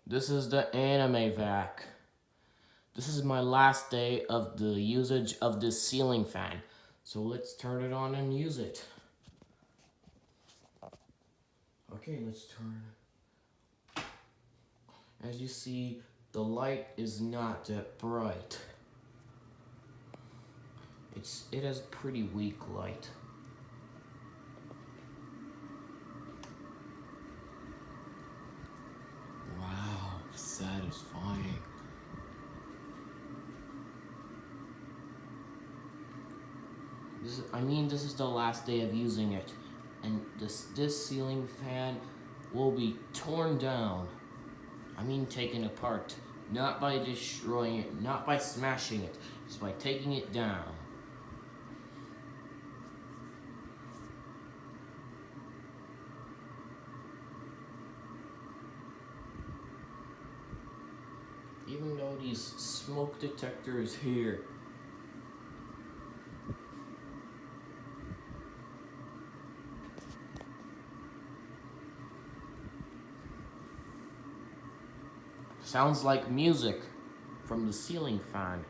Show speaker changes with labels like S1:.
S1: This is the anime vac. This is my last day of the usage of this ceiling fan. So let's turn it on and use it. Okay, let's turn. As you see, the light is not that bright. It has pretty weak light. Wow, satisfying. This is the last day of using it, and this ceiling fan will be torn down. Taken apart, not by destroying it, not by smashing it, just by taking it down. Even though these smoke detectors here sounds like music from the ceiling fan.